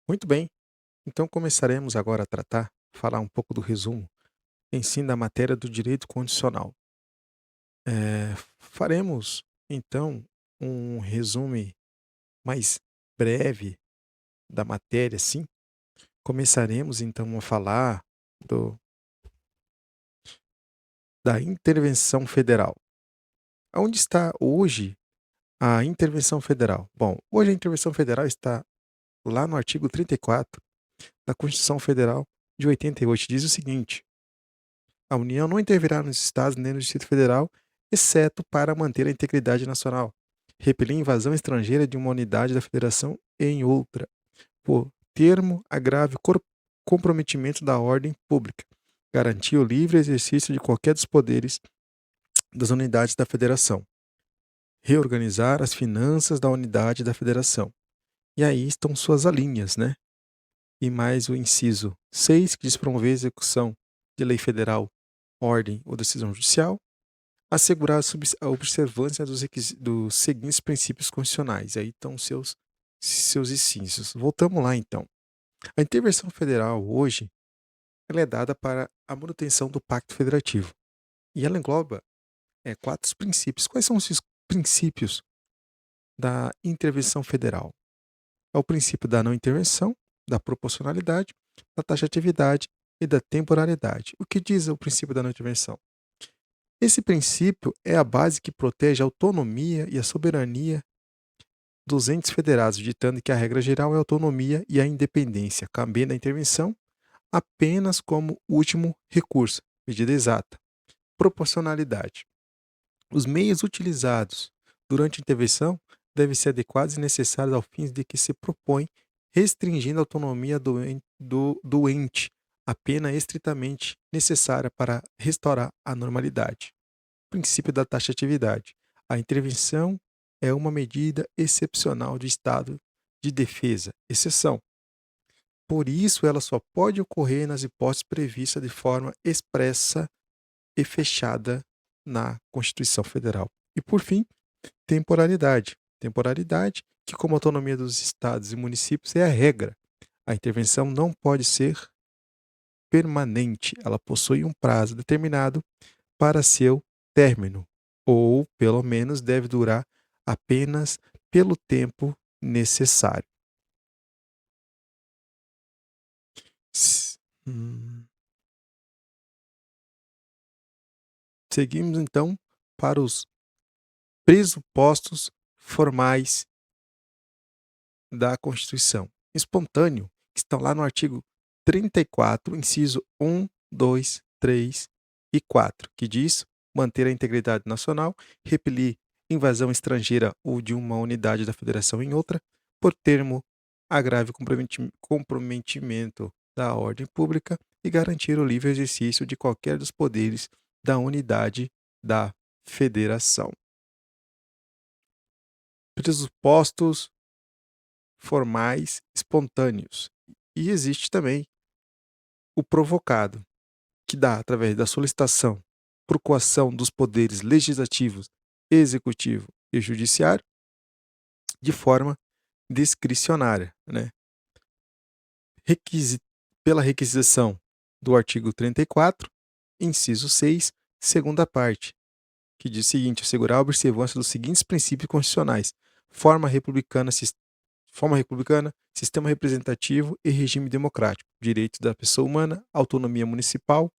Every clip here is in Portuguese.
Muito bem, então começaremos agora a falar um pouco do resumo em si da matéria do direito constitucional. Faremos então um resumo mais breve da matéria, sim. Começaremos então a falar do, da intervenção federal. Onde está hoje a intervenção federal? Bom, hoje a intervenção federal está lá no artigo 34 da Constituição Federal de 88. Diz o seguinte: a União não intervirá nos Estados nem no Distrito Federal, exceto para manter a integridade nacional, repelir invasão estrangeira de uma unidade da Federação em outra, por termo a grave comprometimento da ordem pública, garantir o livre exercício de qualquer dos poderes das unidades da Federação, reorganizar as finanças da unidade da Federação. E aí estão suas alíneas, né? E mais o inciso 6, que diz promover a execução de lei federal, ordem ou decisão judicial, assegurar a observância dos seguintes princípios constitucionais. Aí estão seus incisos. Voltamos lá, então. A intervenção federal, hoje, ela é dada para a manutenção do Pacto Federativo. E ela engloba quatro princípios. Quais são esses princípios da intervenção federal? É o princípio da não intervenção, da proporcionalidade, da taxatividade e da temporalidade. O que diz o princípio da não intervenção? Esse princípio é a base que protege a autonomia e a soberania dos entes federados, ditando que a regra geral é a autonomia e a independência, cabendo a intervenção apenas como último recurso, medida exata. Proporcionalidade. Os meios utilizados durante a intervenção devem ser adequados e necessários ao fim de que se propõe, restringindo a autonomia do ente, a pena estritamente necessária para restaurar a normalidade. Princípio da taxatividade. A intervenção é uma medida excepcional de estado de defesa, exceção. Por isso, ela só pode ocorrer nas hipóteses previstas de forma expressa e fechada na Constituição Federal. E, por fim, temporalidade. Temporalidade, que, como a autonomia dos estados e municípios, é a regra. A intervenção não pode ser permanente, ela possui um prazo determinado para seu término, ou pelo menos deve durar apenas pelo tempo necessário. S- hum, Seguimos então para os pressupostos formais da Constituição. Espontâneo, que estão lá no artigo 34, inciso 1, 2, 3 e 4, que diz manter a integridade nacional, repelir invasão estrangeira ou de uma unidade da federação em outra, por termo a grave comprometimento da ordem pública e garantir o livre exercício de qualquer dos poderes da unidade da federação. Pressupostos formais espontâneos. E existe também o provocado, que dá através da solicitação por coação dos poderes legislativos, executivo e judiciário, de forma discricionária, né? Requisi Pela requisição do artigo 34, inciso 6, segunda parte, que diz o seguinte: assegurar a observância dos seguintes princípios constitucionais: forma republicana, sistema representativo e regime democrático, direitos da pessoa humana, autonomia municipal,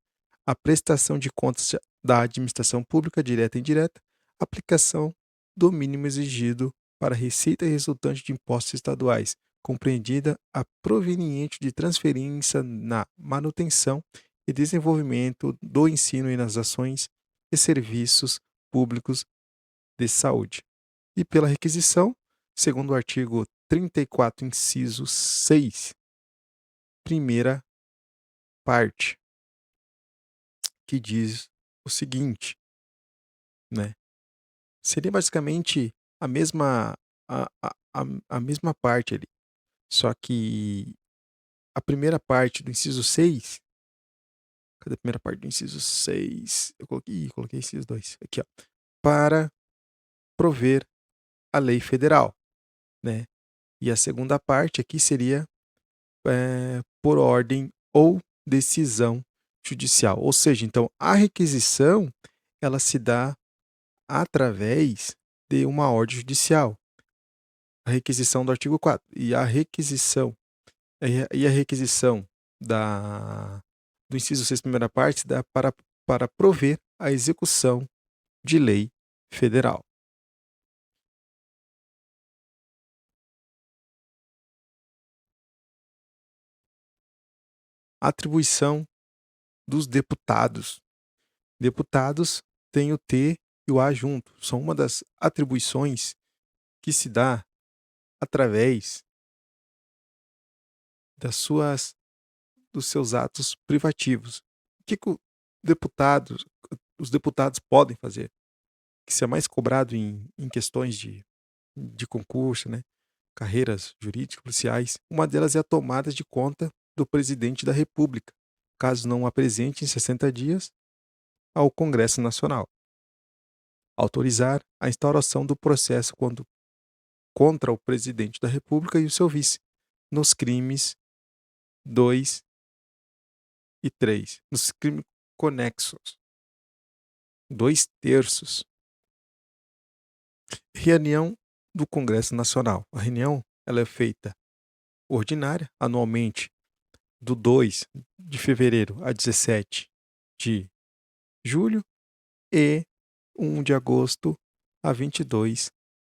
a prestação de contas da administração pública direta e indireta, aplicação do mínimo exigido para receita resultante de impostos estaduais, compreendida a proveniente de transferência na manutenção e desenvolvimento do ensino e nas ações e serviços públicos de saúde. E pela requisição, segundo o artigo 34, inciso 6, primeira parte, que diz o seguinte, né? Seria basicamente a mesma a mesma parte ali, só que a primeira parte do inciso 6, cadê a primeira parte do inciso 6? Coloquei inciso 2, aqui ó, para prover a lei federal, né? E a segunda parte aqui seria por ordem ou decisão judicial. Ou seja, então, a requisição, ela se dá através de uma ordem judicial, a requisição do artigo 4 e a requisição da do inciso 6º, primeira parte, dá para prover a execução de lei federal. Atribuição dos deputados. Deputados têm o T e o A junto. São uma das atribuições que se dá através das suas dos seus atos privativos. O que deputados, os deputados podem fazer? Que se é mais cobrado em questões de concurso, né? Carreiras jurídicas, policiais. Uma delas é a tomada de conta do presidente da República, caso não apresente em 60 dias ao Congresso Nacional. Autorizar a instauração do processo contra o presidente da República e o seu vice, nos crimes 2 e 3, nos crimes conexos. 2/3. Reunião do Congresso Nacional. A reunião ela é feita ordinária, anualmente, do 2 de fevereiro a 17 de julho e 1 de agosto a 22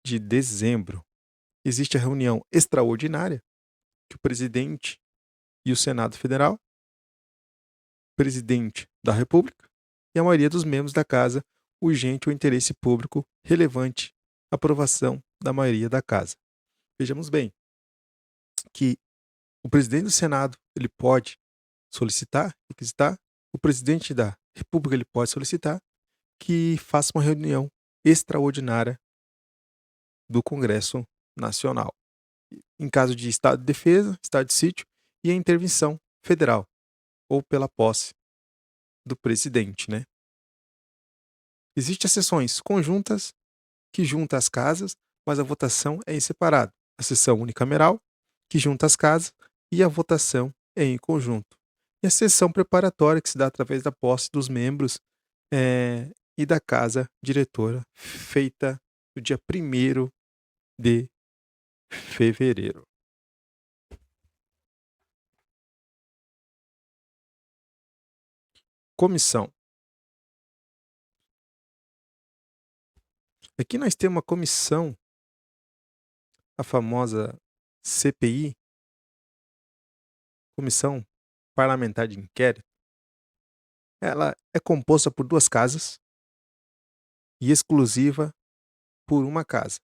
de dezembro. Existe a reunião extraordinária, que o presidente e o Senado Federal, presidente da República e a maioria dos membros da Casa, urgente ou interesse público relevante, aprovação da maioria da Casa. Vejamos bem que o presidente do Senado ele pode solicitar, requisitar, o presidente da República ele pode solicitar que faça uma reunião extraordinária do Congresso Nacional, em caso de estado de defesa, estado de sítio e a intervenção federal, ou pela posse do presidente, né? Existem as sessões conjuntas que juntam as casas, mas a votação é em separado. A sessão unicameral, que junta as casas, e a votação é em conjunto. E a sessão preparatória, que se dá através da posse dos membros e da casa diretora, feita no dia 1º de fevereiro. Comissão. Aqui nós temos uma comissão, a famosa CPI, Comissão Parlamentar de Inquérito. Ela é composta por 2 casas e exclusiva por uma casa.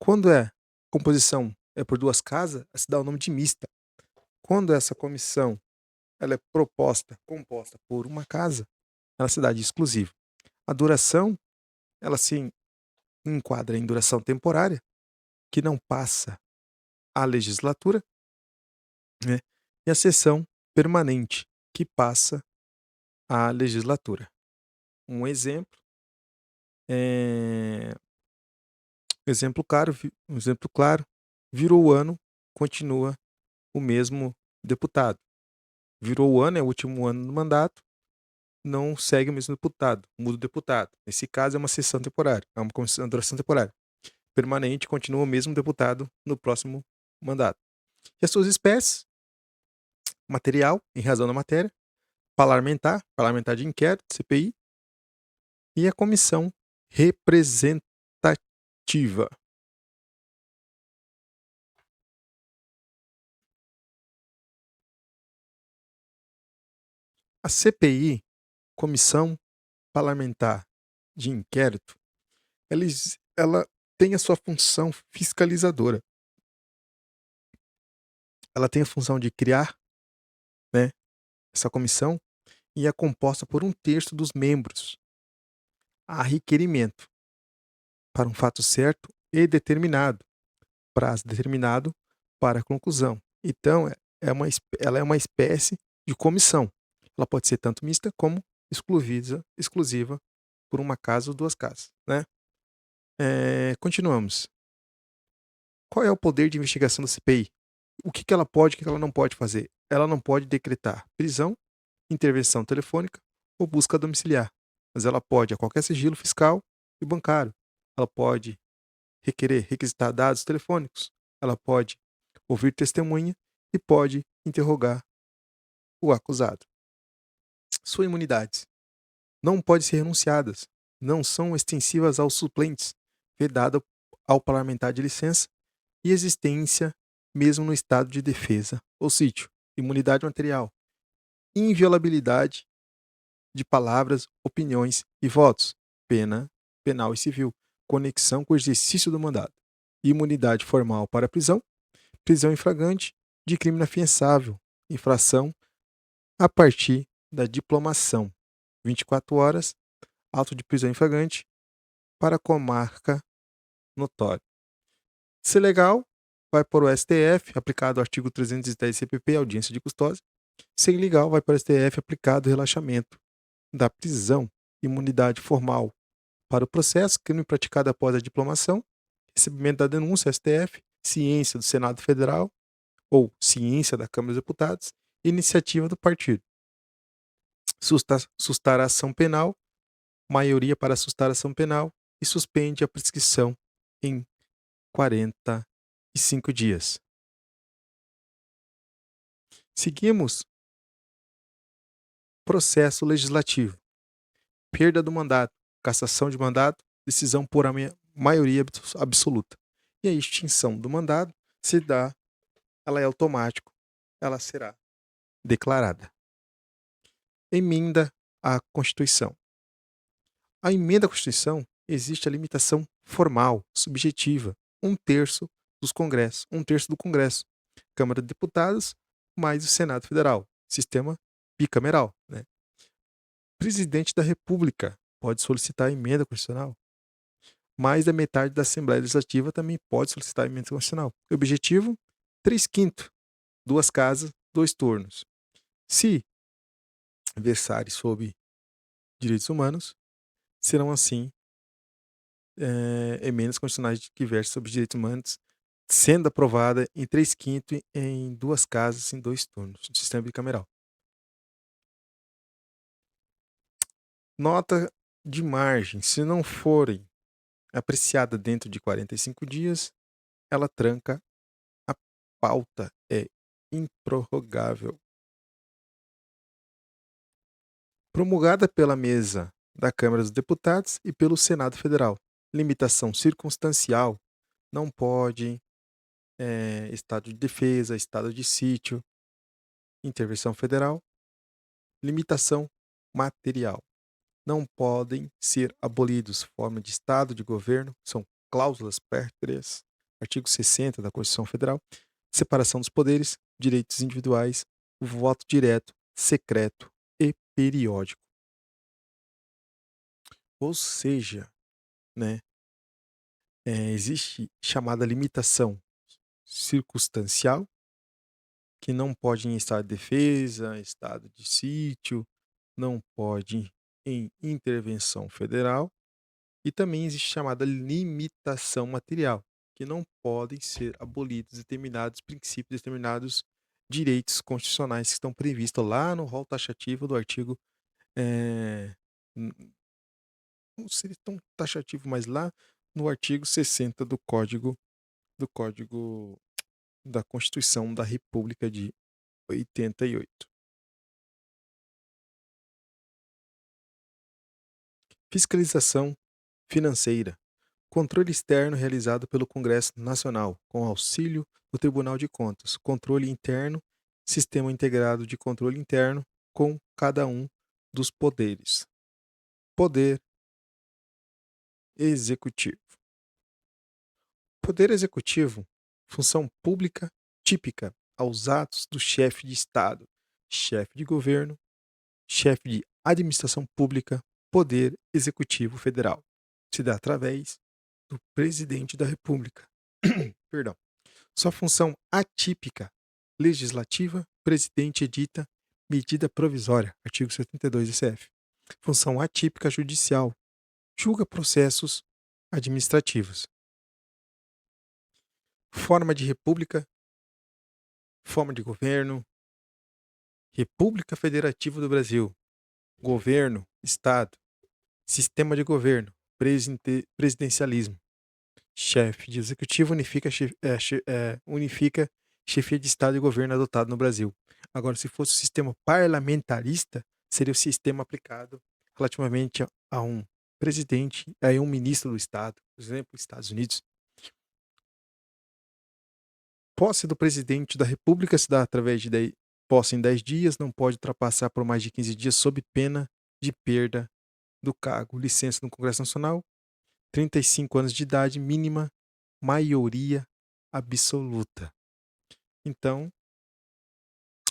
Quando composição é por 2 casas, se dá o nome de mista. Quando essa comissão ela é composta por uma casa, ela se dá de exclusiva. A duração, ela se enquadra em duração temporária, que não passa a legislatura, né? E a sessão permanente, que passa a legislatura. Um exemplo claro, virou o ano, continua o mesmo deputado. Virou o ano, é o último ano do mandato, não segue o mesmo deputado, muda o deputado. Nesse caso é uma sessão temporária, é uma duração temporária. Permanente, continua o mesmo deputado no próximo mandato. E as suas espécies: material, em razão da matéria, parlamentar de inquérito, CPI, e a comissão representativa. A CPI, Comissão Parlamentar de Inquérito, ela tem a sua função fiscalizadora. Ela tem a função de criar, né, essa comissão, e é composta por 1/3 dos membros, a requerimento, para um fato certo e determinado, prazo determinado para a conclusão. Então, ela é uma espécie de comissão. Ela pode ser tanto mista como exclusiva por uma casa ou 2 casas, né? Continuamos. Qual é o poder de investigação da CPI? O que que ela pode, o que que ela não pode fazer? Ela não pode decretar prisão, intervenção telefônica ou busca domiciliar, mas ela pode a qualquer sigilo fiscal e bancário. Ela pode requisitar dados telefônicos, ela pode ouvir testemunha e pode interrogar o acusado. Suas imunidades não podem ser renunciadas, não são extensivas aos suplentes, vedada ao parlamentar de licença e existência mesmo no estado de defesa ou sítio. Imunidade material, inviolabilidade de palavras, opiniões e votos, pena penal e civil, conexão com o exercício do mandato, imunidade formal para prisão, prisão em flagrante de crime inafiançável, infração a partir da diplomação, 24 horas, auto de prisão em flagrante para comarca notória. Se legal, vai para o STF, aplicado o artigo 310 CPP, audiência de custódia. Se ilegal, vai para o STF, aplicado o relaxamento da prisão, imunidade formal para o processo, crime praticado após a diplomação, recebimento da denúncia, STF, ciência do Senado Federal ou ciência da Câmara dos Deputados, iniciativa do partido. Sustar a ação penal, maioria para sustar a ação penal e suspende a prescrição em 45 dias. Seguimos processo legislativo. Perda do mandato, cassação de mandato, decisão por maioria absoluta. E a extinção do mandato se dá, ela é automática, ela será declarada. Emenda à Constituição. A emenda à Constituição existe a limitação formal, subjetiva, 1/3 dos congressos, 1/3 do Congresso, Câmara de Deputados, mais o Senado Federal, sistema bicameral, né? Presidente da República pode solicitar emenda constitucional. Mais da metade da Assembleia Legislativa também pode solicitar emenda constitucional. O objetivo, 3/5, 2 casas, 2 turnos. Se versarem sobre direitos humanos, serão assim emendas constitucionais que versam sobre direitos humanos, sendo aprovada em 3/5 em 2 casas, em 2 turnos, no sistema bicameral. Nota de margem, se não forem apreciada dentro de 45 dias, ela tranca a pauta, é improrrogável. Promulgada pela mesa da Câmara dos Deputados e pelo Senado Federal. Limitação circunstancial, não pode estado de defesa, estado de sítio, intervenção federal. Limitação material, não podem ser abolidos forma de estado de governo, são cláusulas pétreas, artigo 60 da Constituição Federal, separação dos poderes, direitos individuais, voto direto, secreto e periódico. Ou seja, né, existe chamada limitação circunstancial, que não pode em estado de defesa, estado de sítio, não pode em intervenção federal, e também existe chamada limitação material, que não podem ser abolidos determinados princípios, determinados direitos constitucionais que estão previstos lá no rol taxativo do artigo, não seria tão taxativo, mas lá no artigo 60 do Código da Constituição da República de 88. Fiscalização financeira. Controle externo realizado pelo Congresso Nacional, com auxílio do Tribunal de Contas. Controle interno, sistema integrado de controle interno com cada um dos poderes. Poder executivo. Poder executivo, função pública típica aos atos do chefe de Estado, chefe de governo, chefe de administração pública, poder executivo federal. Se dá através do presidente da República. Perdão. Sua função atípica legislativa, presidente edita medida provisória, artigo 72 SF. Função atípica judicial, julga processos administrativos. Forma de república Forma de governo: República Federativa do Brasil. Governo, Estado. Sistema de governo: presidencialismo. Chefe de executivo unifica chefia de Estado e governo adotado no Brasil. Agora, se fosse o sistema parlamentarista, seria o sistema aplicado relativamente a um presidente, a um ministro do Estado, por exemplo, Estados Unidos. Posse do presidente da República se dá através de posse em 10 dias, não pode ultrapassar por mais de 15 dias sob pena de perda do cargo. Licença no Congresso Nacional: 35 anos de idade mínima, maioria absoluta. Então,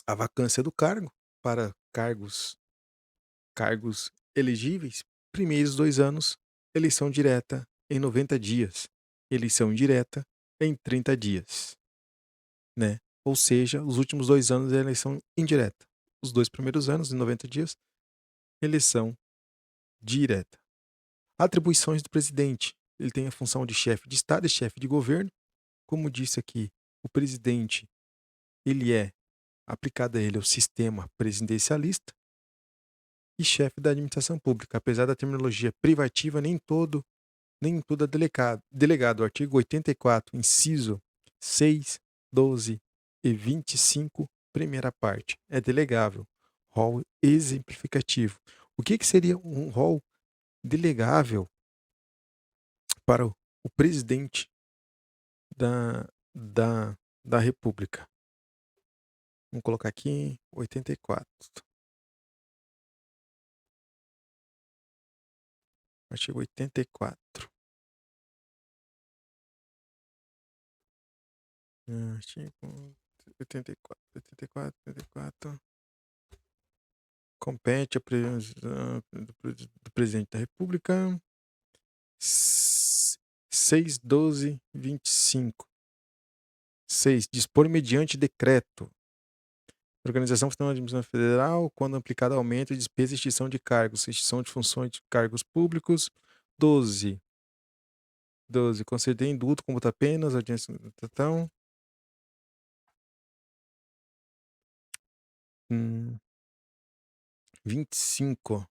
a vacância do cargo para cargos elegíveis: primeiros 2 anos, eleição direta em 90 dias, eleição indireta em 30 dias, né? Ou seja, os últimos 2 anos é eleição indireta. Os 2 primeiros anos, em 90 dias, eleição direta. Atribuições do presidente: ele tem a função de chefe de Estado e chefe de governo. Como disse aqui, o presidente, ele é aplicado a ele o sistema presidencialista e chefe da administração pública. Apesar da terminologia privativa, nem tudo é delegado. O artigo 84, inciso 6, 12 e 25, primeira parte, é delegável. Rol exemplificativo. O que seria um rol delegável para o presidente da, da República? Vamos colocar aqui 84. Artigo 84. Artigo 84. Compete a previsão do presidente da República. 6, 12, 25. 6. Dispor mediante decreto. Organização Funcional da Administração Federal, quando aplicado aumento de despesa e extinção de cargos, extinção de funções de cargos públicos. 12. Conceder indulto, commutar penas, audiência de tratão. 25.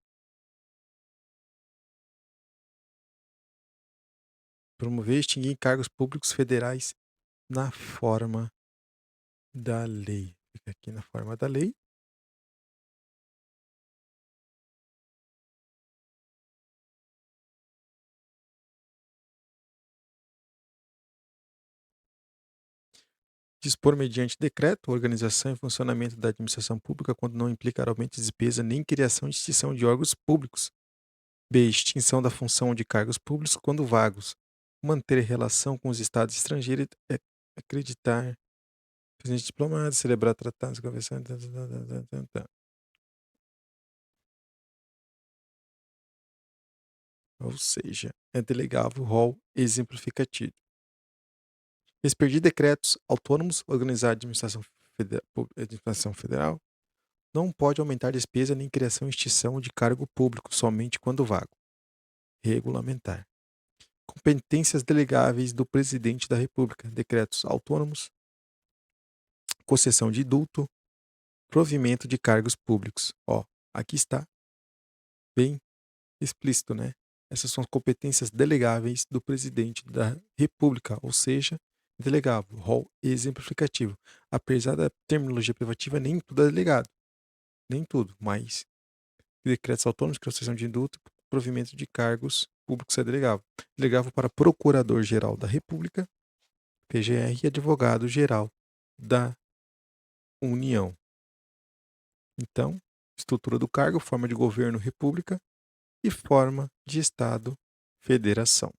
Promover e extinguir cargos públicos federais na forma da lei. Fica aqui na forma da lei. Dispor mediante decreto a organização e funcionamento da administração pública quando não implicar aumento de despesa nem criação e extinção de órgãos públicos. B. Extinção da função de cargos públicos quando vagos. Manter relação com os estados estrangeiros e acreditar presidente diplomado, celebrar tratados, conversar. Ou seja, é delegável rol exemplificativo. Expedir decretos autônomos, organizar a administração federal. Não pode aumentar despesa nem criação e extinção de cargo público, somente quando vago. Regulamentar. Competências delegáveis do presidente da República. Decretos autônomos, concessão de indulto, provimento de cargos públicos. Ó, aqui está bem explícito, né? Essas são as competências delegáveis do presidente da República, ou seja, delegável, rol exemplificativo. Apesar da terminologia privativa, nem tudo é delegado. Nem tudo, mas decretos autônomos, concessão de indulto, provimento de cargos públicos é delegável. Delegável para Procurador-Geral da República, PGR, e Advogado-Geral da União. Então, estrutura do cargo, forma de governo, república, e forma de Estado, federação.